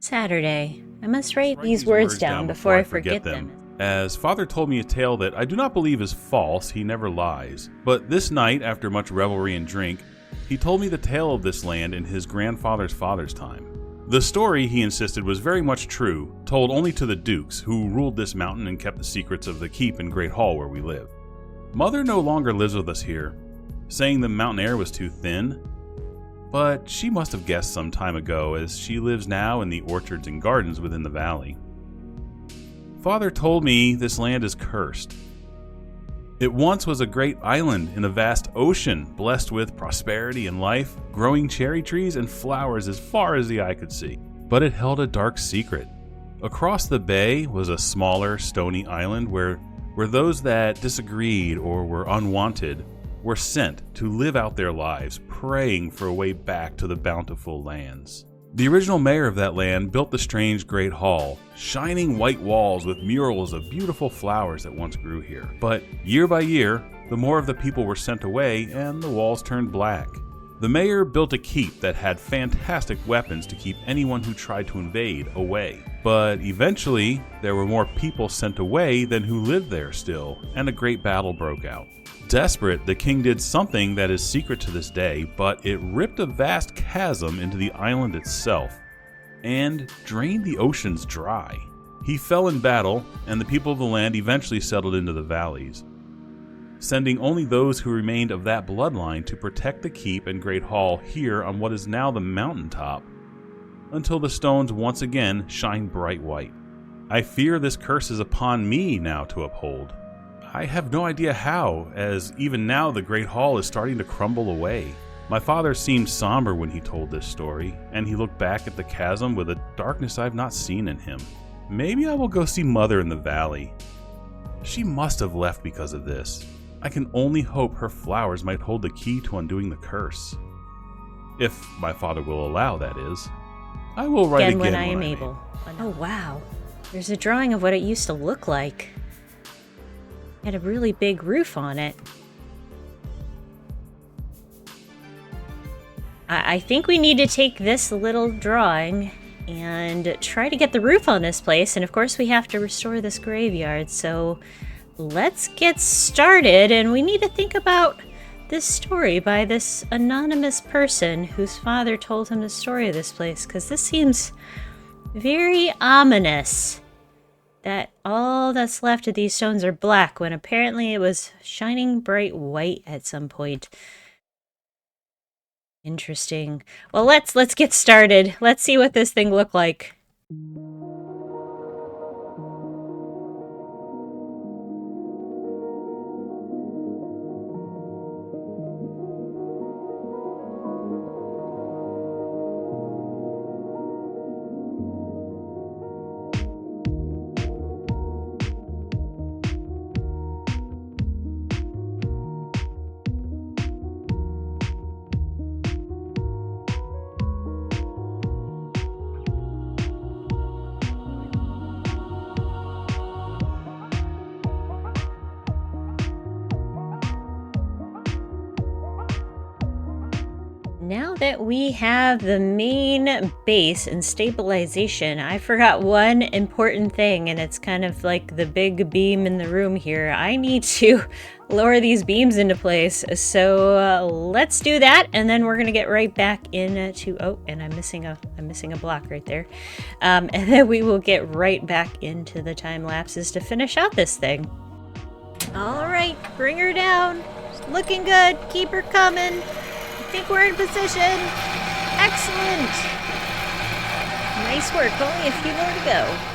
Saturday. I must write these words down before I forget them. As Father told me a tale that I do not believe is false, he never lies. But this night, after much revelry and drink, he told me the tale of this land in his grandfather's father's time. The story, he insisted, was very much true, told only to the dukes, who ruled this mountain and kept the secrets of the keep and great hall where we live. Mother no longer lives with us here, saying the mountain air was too thin, but she must have guessed some time ago, as she lives now in the orchards and gardens within the valley. Father told me this land is cursed. It once was a great island in a vast ocean, blessed with prosperity and life, growing cherry trees and flowers as far as the eye could see. But it held a dark secret. Across the bay was a smaller, stony island where those that disagreed or were unwanted were sent to live out their lives, praying for a way back to the bountiful lands. The original mayor of that land built the strange great hall, shining white walls with murals of beautiful flowers that once grew here. But year by year, the more of the people were sent away and the walls turned black. The mayor built a keep that had fantastic weapons to keep anyone who tried to invade away. But eventually, there were more people sent away than who lived there still, and a great battle broke out. Desperate, the king did something that is secret to this day, but it ripped a vast chasm into the island itself and drained the oceans dry. He fell in battle, and the people of the land eventually settled into the valleys, sending only those who remained of that bloodline to protect the keep and great hall here on what is now the mountaintop, until the stones once again shine bright white. I fear this curse is upon me now to uphold. I have no idea how, as even now the Great Hall is starting to crumble away. My father seemed somber when he told this story, and he looked back at the chasm with a darkness I've not seen in him. Maybe I will go see Mother in the valley. She must have left because of this. I can only hope her flowers might hold the key to undoing the curse. If my father will allow, that is. I will write again when I am able. Oh wow, there's a drawing of what it used to look like. It had a really big roof on it. I think we need to take this little drawing and try to get the roof on this place, and of course we have to restore this graveyard, so let's get started. And we need to think about this story by this anonymous person whose father told him the story of this place, because this seems very ominous. That all that's left of these stones are black, when apparently it was shining bright white at some point. Interesting. Well, let's get started. Let's see what this thing looked like. Now that we have the main base and stabilization, I forgot one important thing, and it's kind of like the big beam in the room here. I need to lower these beams into place, so let's do that, and then we're gonna get right back into. Oh, and I'm missing a block right there, and then we will get right back into the time lapses to finish out this thing. All right, bring her down. Looking good. Keep her coming. I think we're in position. Excellent. Nice work. Only a few more to go.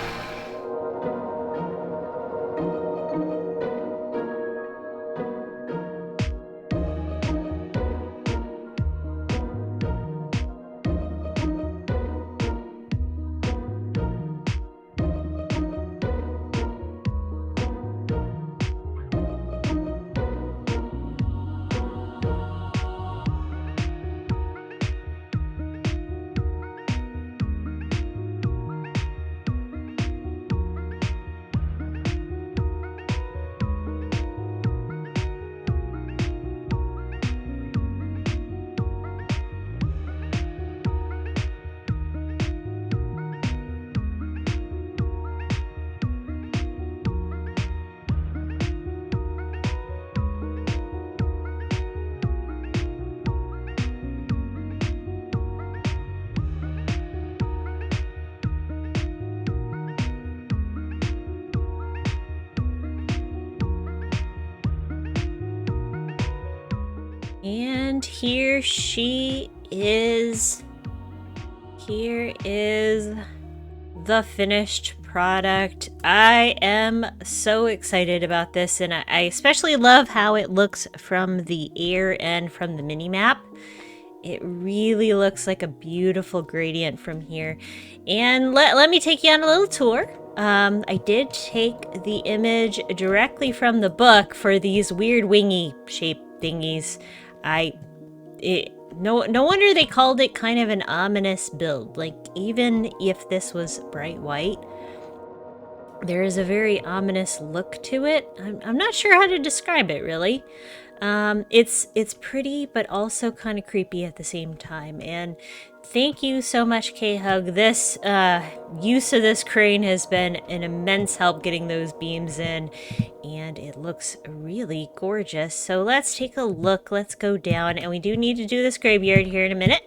And here she is. Here is the finished product. I am so excited about this, and I especially love how it looks from the air and from the mini map. It really looks like a beautiful gradient from here. And let me take you on a little tour. I did take the image directly from the book for these weird wingy shape thingies. No wonder they called it kind of an ominous build. Like, even if this was bright white, there is a very ominous look to it. I'm not sure how to describe it, really. It's pretty, but also kind of creepy at the same time. And thank you so much, K-Hug. This use of this crane has been an immense help getting those beams in, and it looks really gorgeous. So let's take a look. Let's go down, and we do need to do this graveyard here in a minute.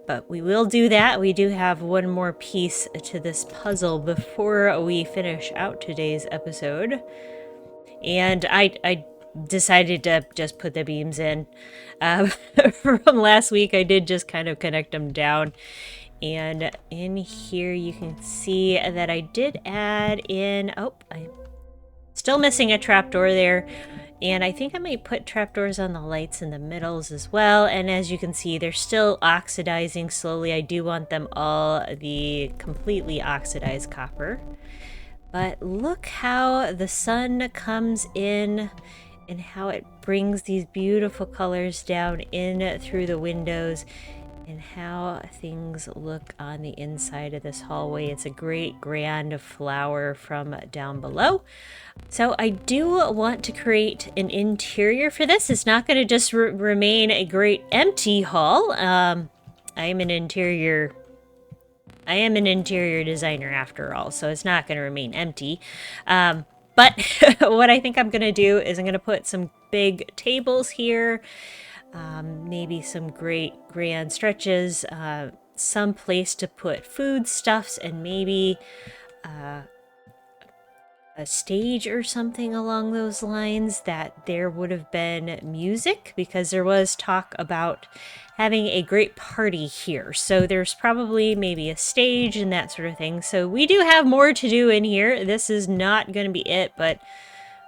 But we will do that. We do have one more piece to this puzzle before we finish out today's episode. And I decided to just put the beams in. From last week, I did just kind of connect them down. And in here, you can see that I did add in... Oh, I'm still missing a trapdoor there. And I think I might put trapdoors on the lights in the middles as well. And as you can see, they're still oxidizing slowly. I do want them all the completely oxidized copper. But look how the sun comes in and how it brings these beautiful colors down in through the windows, and how things look on the inside of this hallway. It's a great grand flower from down below. So I do want to create an interior for this. It's not going to just remain a great empty hall. I am an interior designer after all, so it's not going to remain empty. But what I think I'm going to do is I'm going to put some big tables here, maybe some great grand stretches, some place to put foodstuffs, and maybe a stage or something along those lines, that there would have been music, because there was talk about having a great party here. So there's probably maybe a stage and that sort of thing. So we do have more to do in here. This is not going to be it, but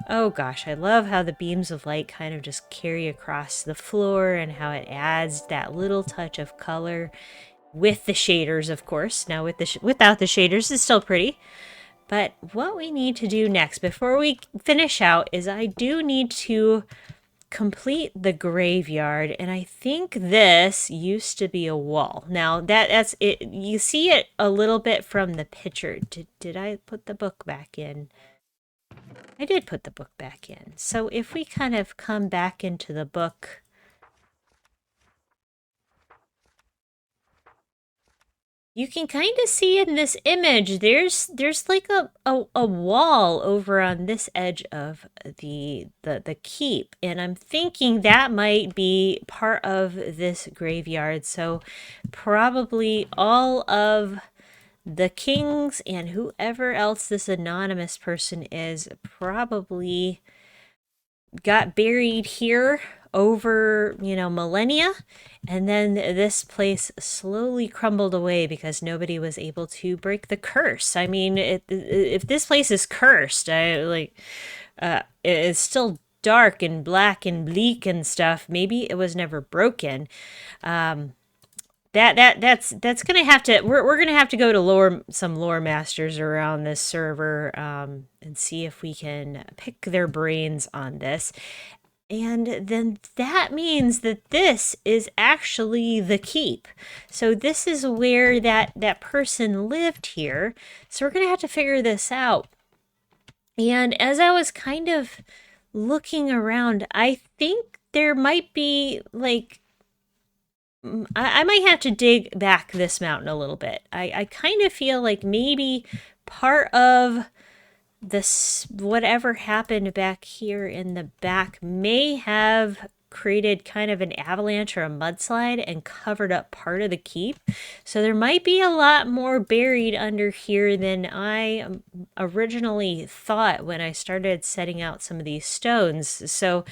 oh gosh, I love how the beams of light kind of just carry across the floor, and how it adds that little touch of color with the shaders, of course. Now without the shaders, it's still pretty. But what we need to do next, before we finish out, is I do need to complete the graveyard. And I think this used to be a wall. Now, that's it. You see it a little bit from the picture. Did I put the book back in? I did put the book back in. So if we kind of come back into the book... You can kind of see in this image, there's like a wall over on this edge of the keep, and I'm thinking that might be part of this graveyard. So probably all of the kings and whoever else this anonymous person is probably got buried here over, millennia, and then this place slowly crumbled away because nobody was able to break the curse. I mean, if this place is cursed, it's still dark and black and bleak and stuff. Maybe it was never broken. That's gonna have to, we're gonna have to go to some lore masters around this server, and see if we can pick their brains on this. And then that means that this is actually the keep. So this is where that person lived here. So we're gonna have to figure this out. And as I was kind of looking around, I think there might be like, I might have to dig back this mountain a little bit. I kind of feel like maybe part of this, whatever happened back here in the back, may have created kind of an avalanche or a mudslide and covered up part of the keep. So there might be a lot more buried under here than I originally thought when I started setting out some of these stones. So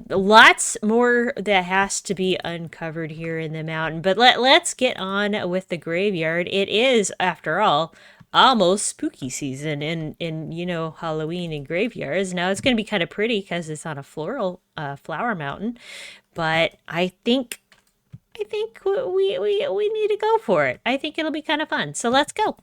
lots more that has to be uncovered here in the mountain. But let's get on with the graveyard. It is, after all, almost spooky season in Halloween and graveyards. Now it's going to be kind of pretty because it's on a flower mountain, but I think we need to go for it. I think it'll be kind of fun. So let's go.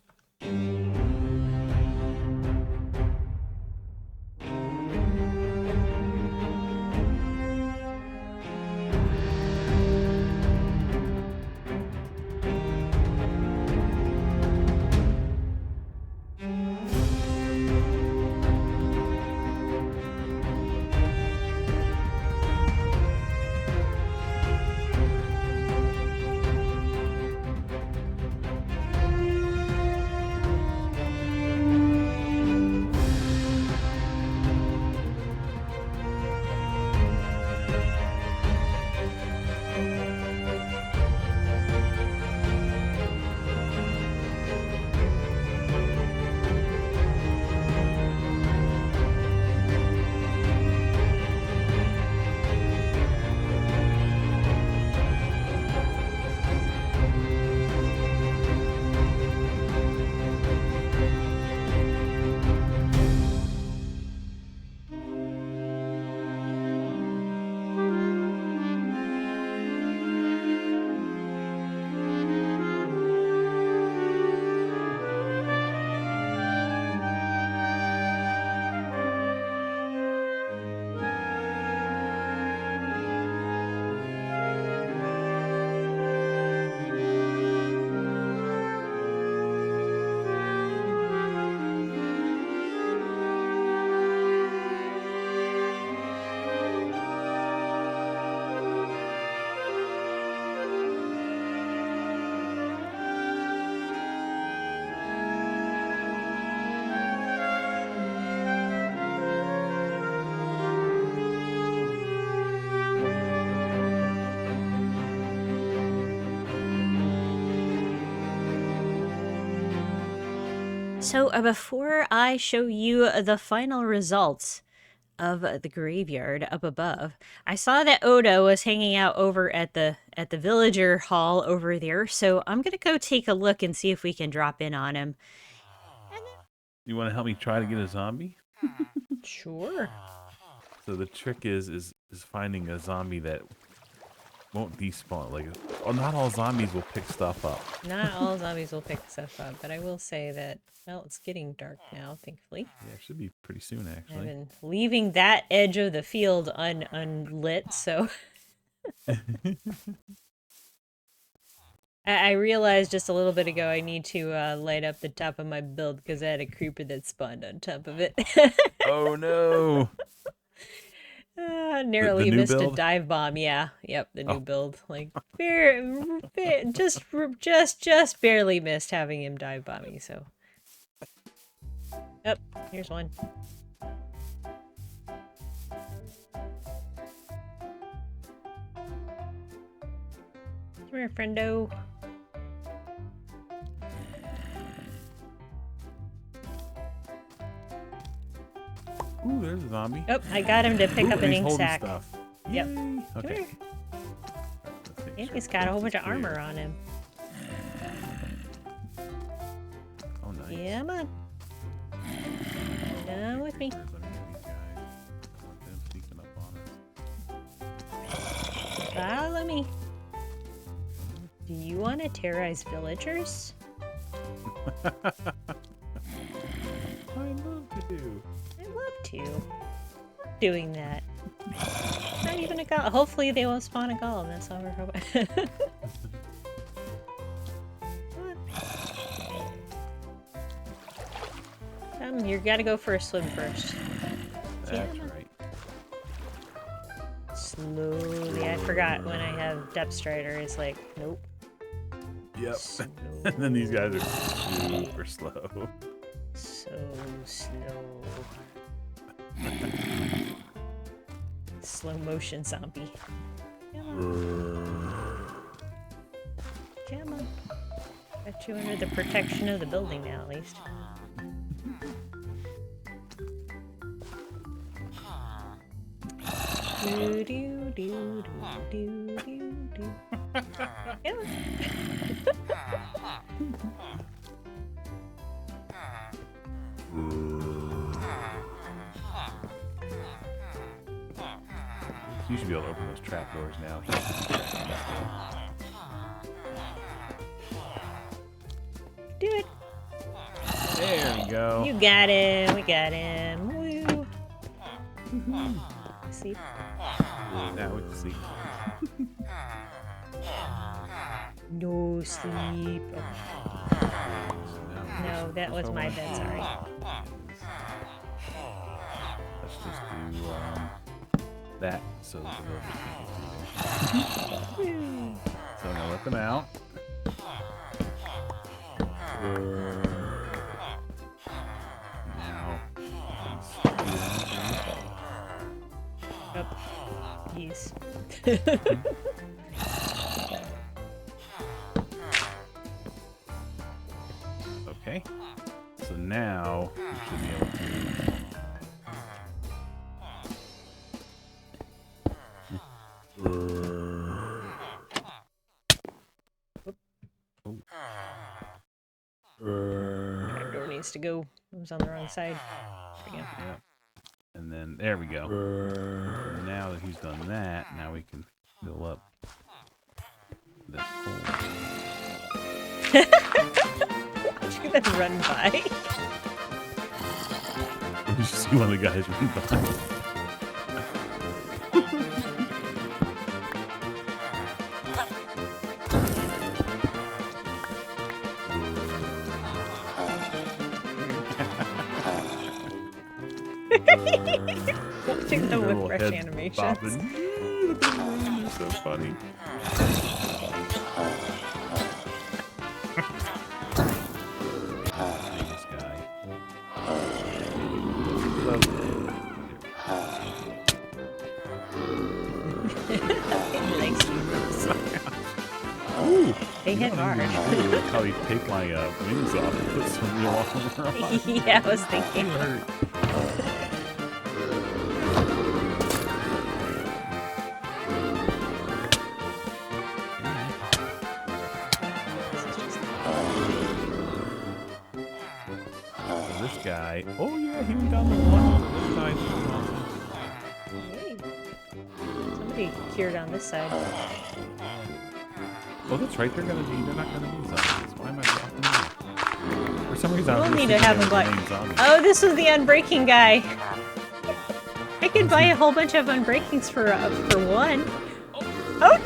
So before I show you the final results of the graveyard up above, I saw that Odo was hanging out over at the villager hall over there. So I'm gonna go take a look and see if we can drop in on him. You want to help me try to get a zombie? Sure. So the trick is finding a zombie that won't despawn. Like, not all zombies will pick stuff up. Not all zombies will pick stuff up, but I will say that, well, it's getting dark now, thankfully. Yeah, it should be pretty soon, actually. I've been leaving that edge of the field unlit, so... I realized just a little bit ago I need to light up the top of my build because I had a creeper that spawned on top of it. Oh, no! Narrowly missed build? A dive bomb. Yeah, yep, the new build. Like, just barely missed having him dive bomb me. So, oh, here's one. Come here, friendo. Ooh, there's a zombie. Oh, I got him to pick up an ink sack. Stuff. Yep. Yay. Okay. Yeah, he's got a whole bunch of armor on him. Oh, nice. Yeah, come on. Come with me. Follow me. Do you want to terrorize villagers? I love to. I love to. Doing that. Not even a golem. Hopefully they won't spawn a golem. That's all we're hoping. You gotta go for a swim first. That's right. Slowly. I forgot when I have Depth Strider. It's like, nope. Yep. And then these guys are super slow. So slow. Slow motion zombie. Come on. Got you under the protection of the building now, at least. Do do do do do do. Come on. You should be able to open those trapdoors now. Do it. There we go. You got him. We got him. Woo. Sleep. Now we can sleep. No sleep. No, that was my bed. Sorry. Let's just do that so the rovers can't get through there. So I'm gonna let them out. Now. Oh, yes. Okay. So now we should be able to. That door needs to go. It was on the wrong side. Yeah. And then there we go. And now that he's done that, now we can fill up this hole. You then run by. You should see one of the guys run by. Watching them with fresh animations. They're so funny. This guy. Ooh, they hit hard. Probably take my wings off and put some real armor on. Yeah, I was thinking. This guy. Oh yeah, he went down the one. This guy's Hey. Somebody cured on this side. Oh, that's right. They're not gonna be zombies. Why am I dropping them? For some reason, I was We'll just need to have thinking them they were like. zombies. Oh, this was the unbreaking guy. I could buy a whole bunch of unbreakings for one. Oh.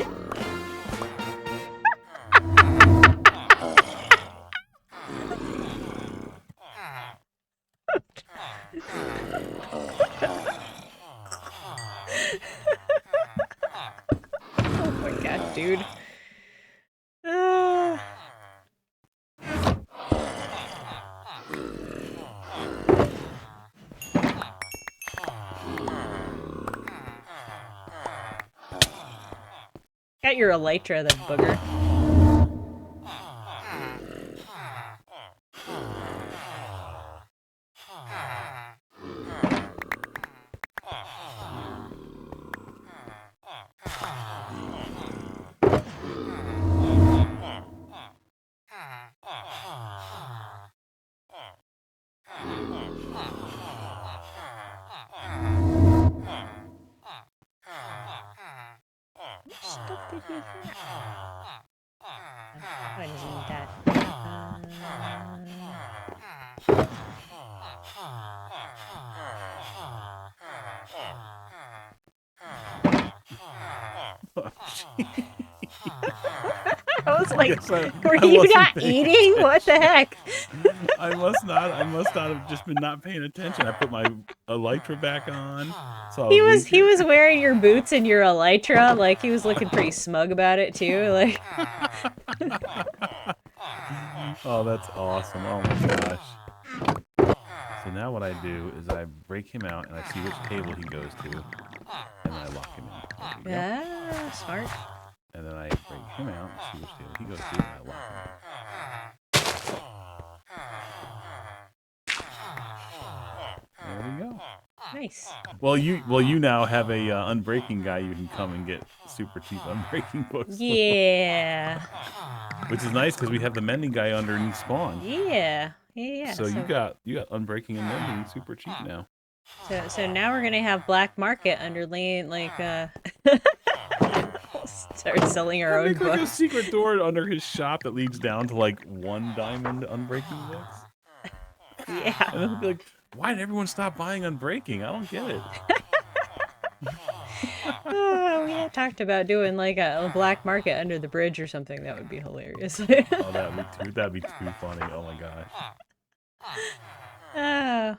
Oh my god, dude. Got your elytra, the booger. Stuff did you get? I just need that. I was like, were you not eating? What the heck? I must not have just been not paying attention. I put my elytra back on. So He was wearing your boots and your elytra. Like, he was looking pretty smug about it too. Like, oh, that's awesome. Oh my gosh. So now what I do is I break him out and I see which table he goes to. and then I lock him in. There we go. Ah, smart. And then I bring him out, see which table he goes to, and I lock him in. There we go. Nice. Well, you now have a unbreaking guy you can come and get super cheap unbreaking books. Yeah. Which is nice because we have the mending guy underneath spawn. Yeah. Yeah. So you got unbreaking and mending super cheap now. So now we're gonna have black market underlaying start selling our own Make like a books. secret door under his shop that leads down to like 1 diamond unbreaking books. Yeah. And then he'll be like, why did everyone stop buying unbreaking? I don't get it. We had talked about doing like a black market under the bridge or something. That would be hilarious. Oh, that'd be too funny. Oh my gosh.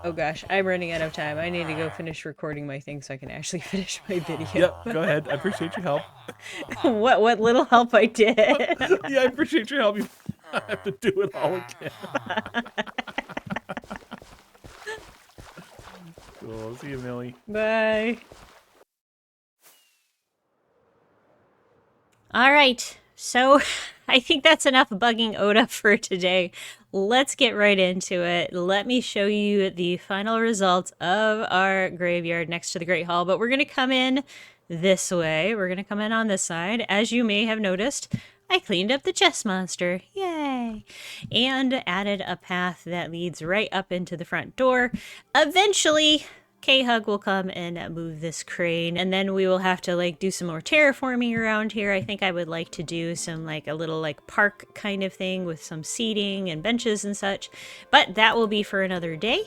Oh gosh, I'm running out of time. I need to go finish recording my thing so I can actually finish my video. Yep, go ahead. I appreciate your help. What little help I did. Yeah, I appreciate your help. You have to do it all again. Cool. See you, Millie. Bye. All right, so I think that's enough bugging Oda for today. Let's get right into it. Let me show you the final results of our graveyard next to the Great Hall, but we're going to come in this way. We're going to come in on this side. As you may have noticed, I cleaned up the chest monster. Yay! And added a path that leads right up into the front door. Eventually, K-Hug will come and move this crane, and then we will have to like do some more terraforming around here. I think I would like to do some like a little like park kind of thing with some seating and benches and such, but that will be for another day.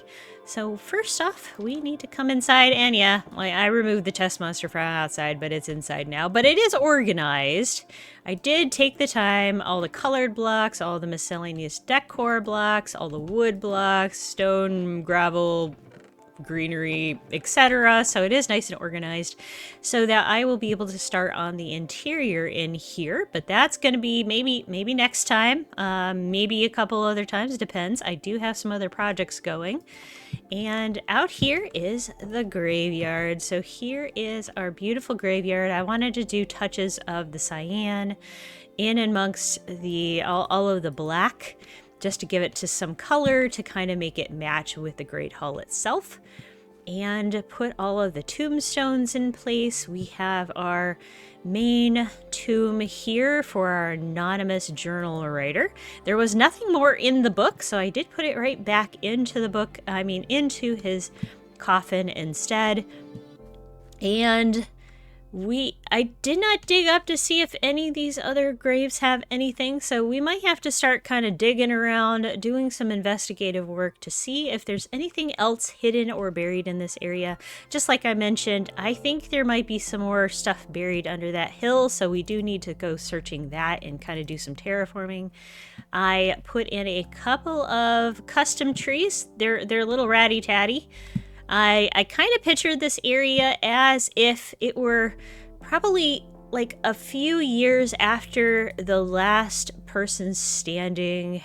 So first off, we need to come inside, and yeah, like I removed the test monster from outside, but it's inside now, but it is organized. I did take the time, all the colored blocks, all the miscellaneous decor blocks, all the wood blocks, stone, gravel, greenery, etc. So it is nice and organized so that I will be able to start on the interior in here, but that's going to be maybe next time, maybe a couple other times, depends. I do have some other projects going. And out here is the graveyard. So here is our beautiful graveyard. I wanted to do touches of the cyan in amongst the all of the black, just to give it to some color to kind of make it match with the Great Hall itself. And put all of the tombstones in place. We have our main tomb here for our anonymous journal writer. There was nothing more in the book, so I did put it right back into the book, into his coffin instead. And I did not dig up to see if any of these other graves have anything, so we might have to start kind of digging around, doing some investigative work to see if there's anything else hidden or buried in this area. Just like I mentioned, I think there might be some more stuff buried under that hill, so we do need to go searching that and kind of do some terraforming. I put in a couple of custom trees. They're a little ratty-tatty. I kind of pictured this area as if it were probably like a few years after the last person standing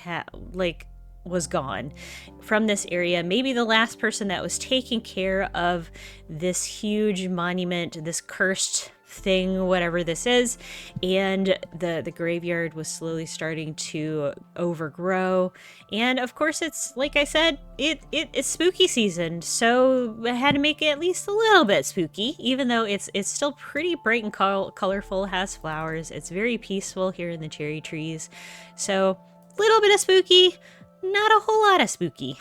was gone from this area. Maybe the last person that was taking care of this huge monument, this cursed thing, whatever this is, and the graveyard was slowly starting to overgrow. And of course, it's like I said, it's spooky season, so I had to make it at least a little bit spooky, even though it's still pretty bright and colorful, has flowers. It's very peaceful here in the cherry trees, so a little bit of spooky, not a whole lot of spooky.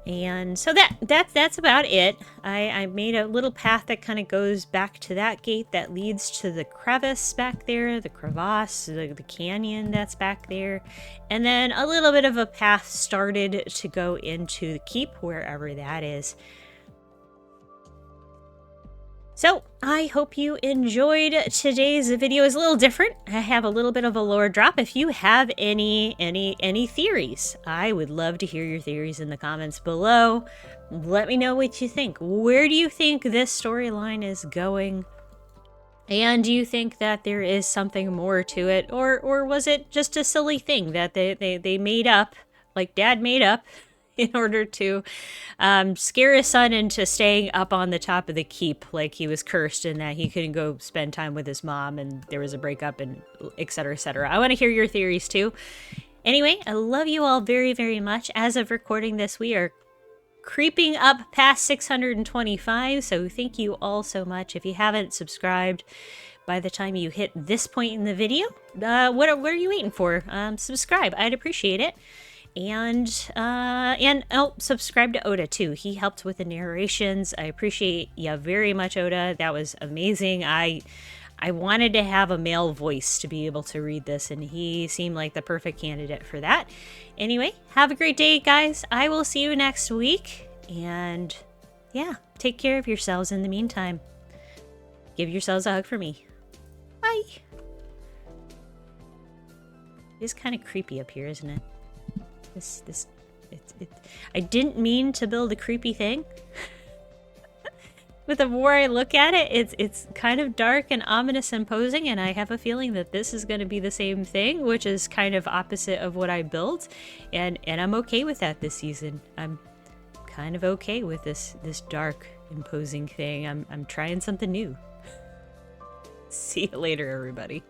And so that's about it. I made a little path that kind of goes back to that gate that leads to the crevice back there, the crevasse, the canyon that's back there. And then a little bit of a path started to go into the keep, wherever that is. So I hope you enjoyed today's video. It's a little different. I have a little bit of a lore drop. If you have any theories, I would love to hear your theories in the comments below. Let me know what you think. Where do you think this storyline is going? And do you think that there is something more to it? Or was it just a silly thing that they made up, like Dad made up, in order to scare his son into staying up on the top of the keep like he was cursed and that he couldn't go spend time with his mom and there was a breakup and et cetera, et cetera. I want to hear your theories too. Anyway, I love you all very, very much. As of recording this, we are creeping up past 625, so thank you all so much. If you haven't subscribed by the time you hit this point in the video, what are you waiting for? Subscribe. I'd appreciate it. And subscribe to Oda too. He helped with the narrations. I appreciate you very much, Oda. That was amazing. I wanted to have a male voice to be able to read this, and he seemed like the perfect candidate for that. Anyway, have a great day, guys. I will see you next week. And yeah, take care of yourselves in the meantime. Give yourselves a hug for me. Bye. It is kind of creepy up here, isn't it? I didn't mean to build a creepy thing. But the more I look at it, it's kind of dark and ominous and imposing, and I have a feeling that this is going to be the same thing, which is kind of opposite of what I built, and I'm okay with that this season. I'm kind of okay with this dark, imposing thing. I'm trying something new. See you later, everybody.